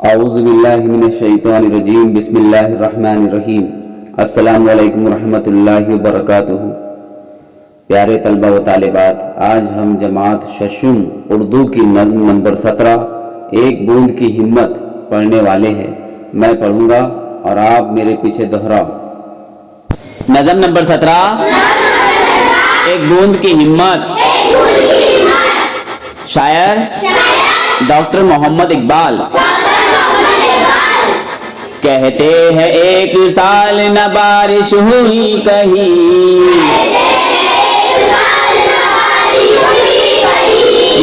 औज़ुबिल्लाहि मिनश्शैतानिर्रजीम बिस्मिल्लाहिर्रहमानिर्रहीम। अस्सलामु अलैकुम रहमतुल्लाहि व बरकातुहू। प्यारे तलबा व तालिबात, आज हम जमात शशुम उर्दू की नज़्म नंबर 17 एक बूंद की हिम्मत पढ़ने वाले हैं। मैं पढ़ूंगा और आप मेरे पीछे दोहराओ। नज़्म नंबर 17 एक बूंद की हिम्मत। शायर डॉक्टर मोहम्मद इकबाल। कहते हैं एक साल न बारिश हुई कहीं,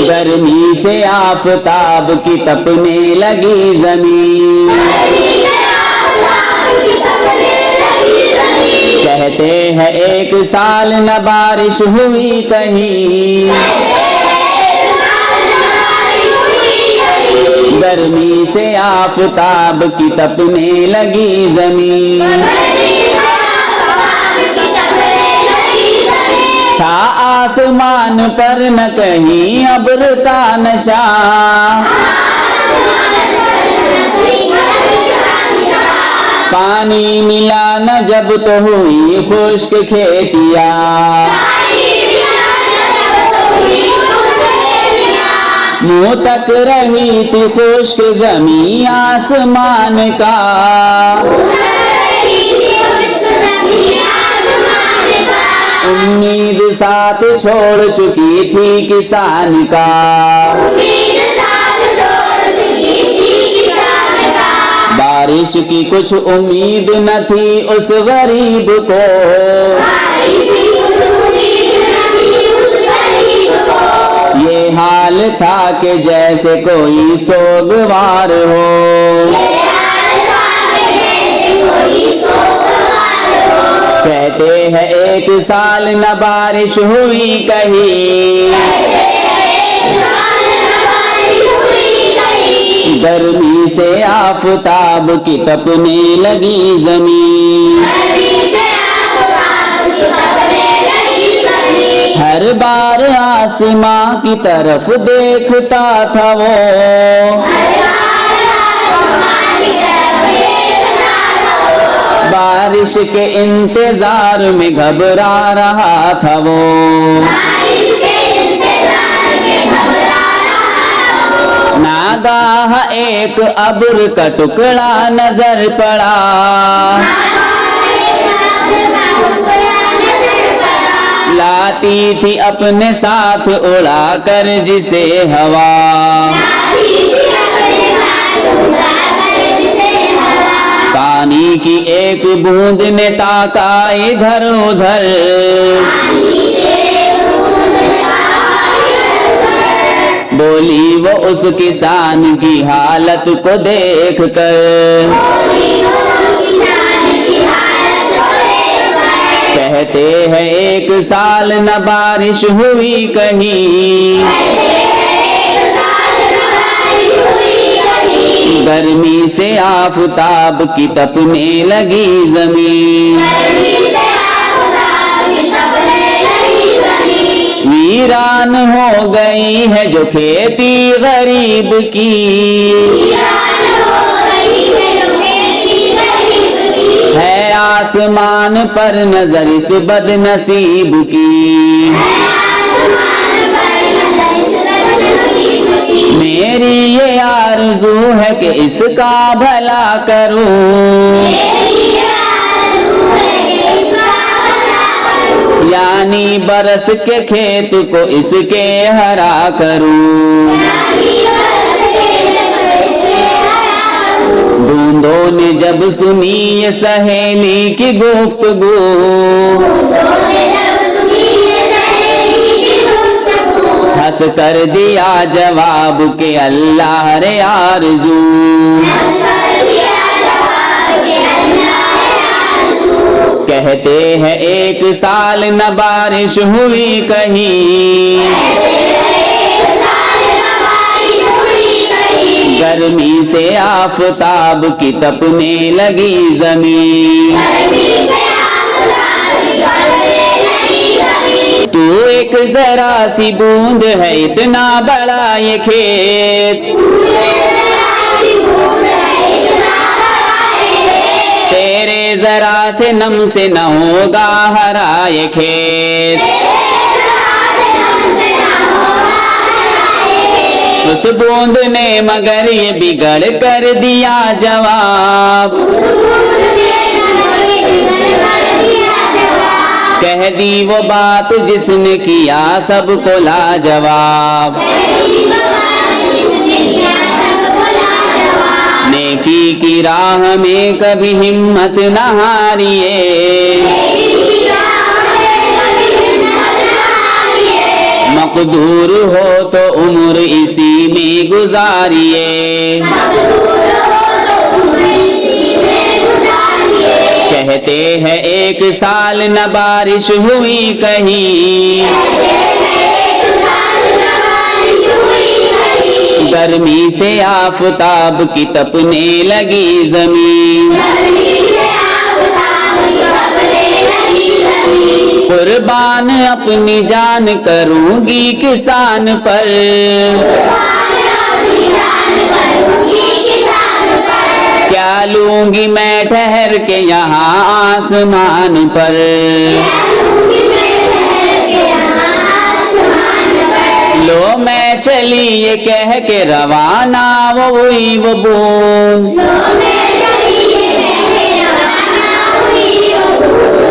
गर्मी से आफताब की तपने लगी जमीन। कहते हैं एक साल न बारिश हुई कहीं, गर्मी से आफताब की तपने लगी जमीन। था आसमान पर न कहीं अब्र का नशा, पानी मिला न जब तो हुई खुश्क खेतियाँ। मुँह तक रही थी खुश्क जमीन आसमान का, उम्मीद साथ छोड़ चुकी थी किसान का। बारिश की कुछ उम्मीद न थी उस गरीब को, ये हाल था कि जैसे कोई सोगवार हो। कहते हैं एक साल न बारिश हुई कहीं, गर्मी से आफताब की तपने लगी जमीन। हर बार आसमां की तरफ देखता था वो, बारिश के इंतजार में घबरा रहा था वो। नागाह एक अब्र का टुकड़ा नजर पड़ा, लाती थी अपने साथ उड़ा कर जिसे हवा। पानी की एक बूंद ने ताका इधर उधर, बोली वो उस किसान की हालत को देख कर। कहते हैं एक साल न बारिश हुई कहीं, गर्मी से आफताब की तपने लगी जमीन। वीरान हो गई है जो खेती गरीब की, है आसमान पर नजर इस बदनसीब की। मेरी ये आरज़ू है कि इसका भला करूं, यानी बरस के खेत को इसके हरा करूं। बूंदों ने जब सुनी ये सहेली की गुफ्तगू, हंस कर दिया जवाब के अल्लाह रे आरज़ू। कहते हैं एक साल न बारिश हुई कहीं, गर्मी से आफताब की तपने लगी जमीन। तू एक जरा सी बूंद है इतना बड़ा ये खेत, जरा से नम से न होगा हरा ये खेत। उस बूंद ने मगर ये बिगड़ कर दिया जवाब। कह दी वो बात जिसने किया सबको लाजवाब। नेकी की राह में कभी हिम्मत न हारिए। मकदूर हो तो उम्र इसी में गुजारिए। कहते हैं एक साल न बारिश हुई कहीं। गर्मी से आफताब की तपने लगी जमीन। कुर्बान अपनी जान करूंगी किसान पर। क्या लूंगी मैं ठहर के यहाँ आसमान पर। लो मैं चली ये कह के रवाना वो हुई वो बूंद।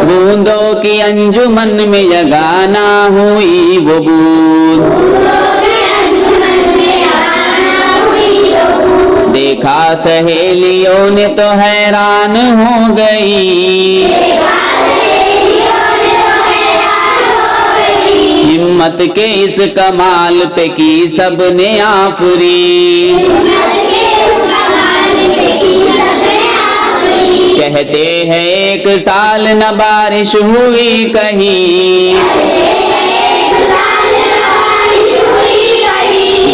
बूंदों की अंजुमन में यगाना हुई वो बूंद। देखा सहेलियों ने तो हैरान हो गई। हिम्मत के इस कमाल पे की सबने आफरी। कहते हैं एक साल न बारिश हुई कहीं।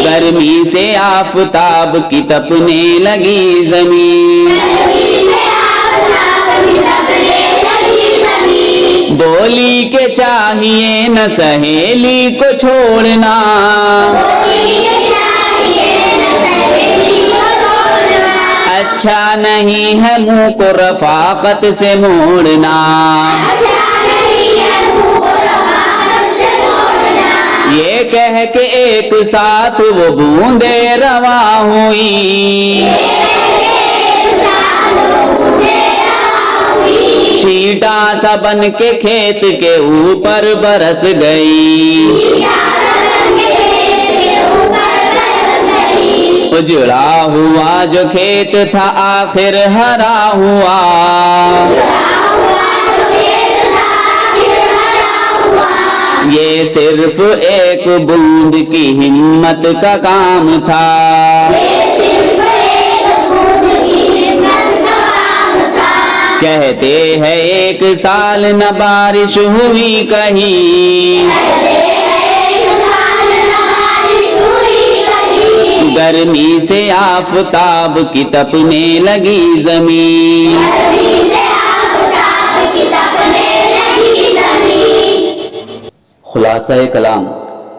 गर्मी से आफताब की तपने लगी जमीन। बोली के चाहिए न सहेली को छोड़ना। अच्छा नहीं है मुंह को रफाकत से मोड़ना। ये कह के एक साथ वो बूंदे रवा हुई। छींटा सा बन के खेत के ऊपर बरस गई। उजड़ा हुआ जो खेत था आखिर हरा हुआ। ये सिर्फ एक बूंद की हिम्मत का काम था। कहते हैं एक साल न बारिश हुई कहीं। गर्मी से आफताब की तपने लगी जमीन। खुलासा कलाम,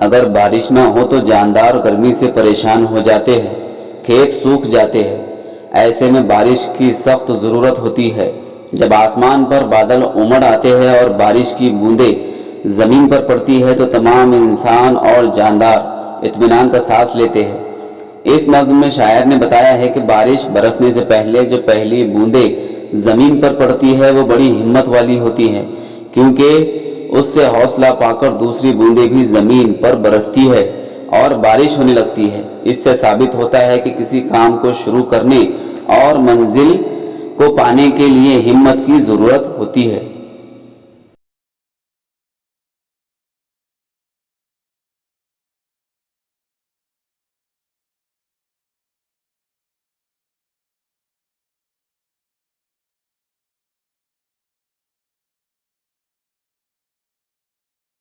अगर बारिश ना हो तो जानदार गर्मी से परेशान हो जाते हैं, खेत सूख जाते हैं। ऐसे में बारिश की सख्त ज़रूरत होती है। जब आसमान पर बादल उमड़ आते हैं और बारिश की बूंदें ज़मीन पर पड़ती है तो तमाम इंसान और जानदार इत्मीनान का सांस लेते हैं। इस नज़्म में शायर ने बताया है कि बारिश बरसने से पहले जो पहली बूंदें ज़मीन पर पड़ती है वो बड़ी हिम्मत वाली होती है, क्योंकि उससे हौसला पाकर दूसरी बूंदें भी ज़मीन पर बरसती है और बारिश होने लगती है। इससे साबित होता है कि किसी काम को शुरू करने और मंजिल को पाने के लिए हिम्मत की ज़रूरत होती है।